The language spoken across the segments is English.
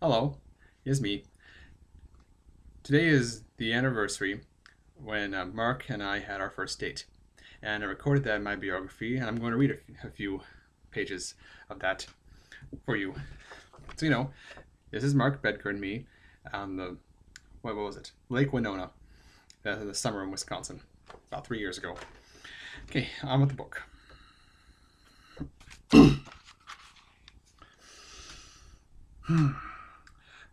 Hello, it's me. Today is the anniversary when Mark and I had our first date. And I recorded that in my biography, and I'm going to read a few pages of that for you. So, this is Mark Bedker and me on what was it? Lake Winona, the summer in Wisconsin, about 3 years ago. Okay, on with the book.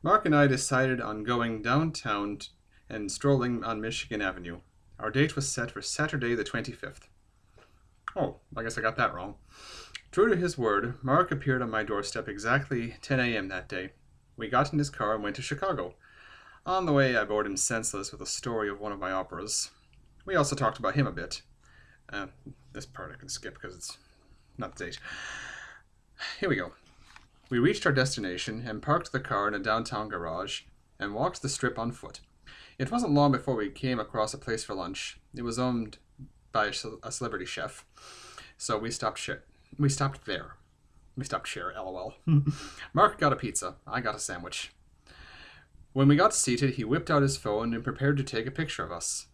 Mark and I decided on going downtown and strolling on Michigan Avenue. Our date was set for Saturday the 25th. Oh, I guess I got that wrong. True to his word, Mark appeared on my doorstep exactly 10 a.m. that day. We got in his car and went to Chicago. On the way, I bored him senseless with a story of one of my operas. We also talked about him a bit. This part I can skip because it's not the date. Here we go. We reached our destination and parked the car in a downtown garage and walked the strip on foot. It wasn't long before we came across a place for lunch. It was owned by a celebrity chef, so we stopped there. We stopped share, lol. Mark got a pizza. I got a sandwich. When we got seated, he whipped out his phone and prepared to take a picture of us.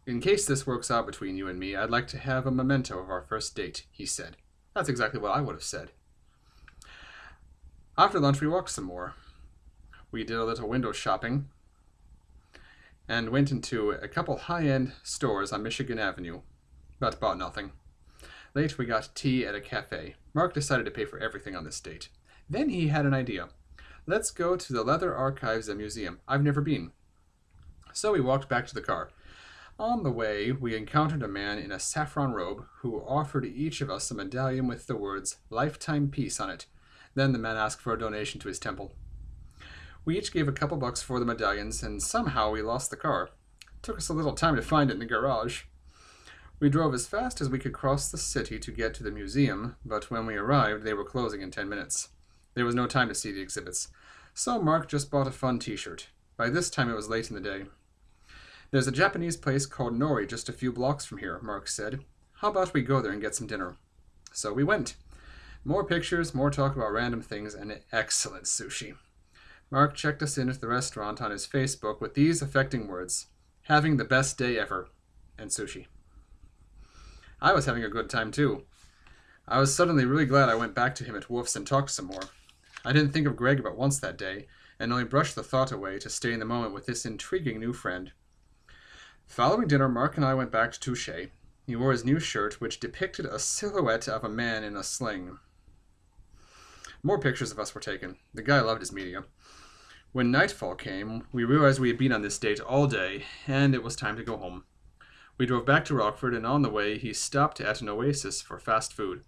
In case this works out between you and me, I'd like to have a memento of our first date, he said. That's exactly what I would have said. After lunch, we walked some more. We did a little window shopping and went into a couple high-end stores on Michigan Avenue, but bought nothing. Late, we got tea at a cafe. Mark decided to pay for everything on this date. Then he had an idea. Let's go to the Leather Archives and Museum. I've never been. So we walked back to the car. On the way, we encountered a man in a saffron robe who offered each of us a medallion with the words "Lifetime Peace" on it. Then the man asked for a donation to his temple. We each gave a couple bucks for the medallions, and somehow we lost the car. It took us a little time to find it in the garage. We drove as fast as we could cross the city to get to the museum, but when we arrived, they were closing in 10 minutes. There was no time to see the exhibits, so Mark just bought a fun t-shirt. By this time, it was late in the day. There's a Japanese place called Nori just a few blocks from here, Mark said. How about we go there and get some dinner? So we went. More pictures, more talk about random things, and excellent sushi. Mark checked us in at the restaurant on his Facebook with these affecting words: having the best day ever, and sushi. I was having a good time too. I was suddenly really glad I went back to him at Wolf's and talked some more. I didn't think of Greg but once that day, and only brushed the thought away to stay in the moment with this intriguing new friend. Following dinner, Mark and I went back to Touche. He wore his new shirt, which depicted a silhouette of a man in a sling. More pictures of us were taken. The guy loved his media. When nightfall came, we realized we had been on this date all day, and it was time to go home. We drove back to Rockford, and on the way, he stopped at an oasis for fast food.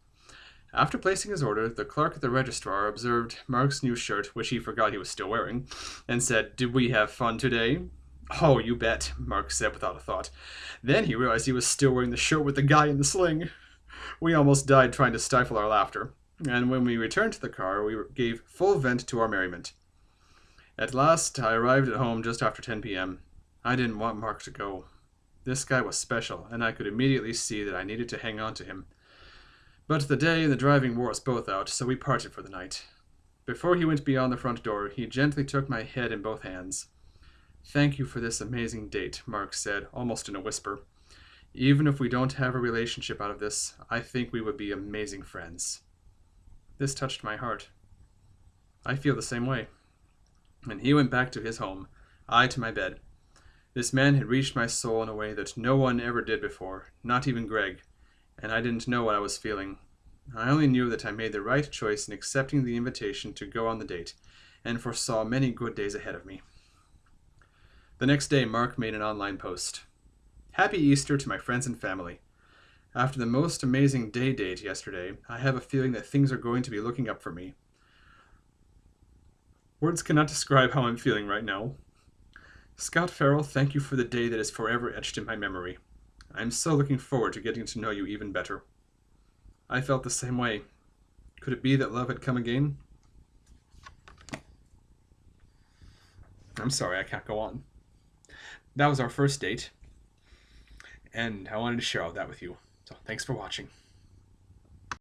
After placing his order, the clerk at the registrar observed Mark's new shirt, which he forgot he was still wearing, and said, "Did we have fun today?" "Oh, you bet," Mark said without a thought. Then he realized he was still wearing the shirt with the guy in the sling. We almost died trying to stifle our laughter, and when we returned to the car, we gave full vent to our merriment. At last, I arrived at home just after 10 p.m. I didn't want Mark to go. This guy was special, and I could immediately see that I needed to hang on to him. But the day and the driving wore us both out, so we parted for the night. Before he went beyond the front door, he gently took my head in both hands. "Thank you for this amazing date," Mark said, almost in a whisper. "Even if we don't have a relationship out of this, I think we would be amazing friends." This touched my heart. I feel the same way. And he went back to his home, I to my bed. This man had reached my soul in a way that no one ever did before, not even Greg, and I didn't know what I was feeling. I only knew that I made the right choice in accepting the invitation to go on the date, and foresaw many good days ahead of me. The next day, Mark made an online post. "Happy Easter to my friends and family. After the most amazing date yesterday, I have a feeling that things are going to be looking up for me. Words cannot describe how I'm feeling right now. Scott Farrell, thank you for the day that is forever etched in my memory. I'm so looking forward to getting to know you even better." I felt the same way. Could it be that love had come again? I'm sorry, I can't go on. That was our first date, and I wanted to share all that with you. So thanks for watching.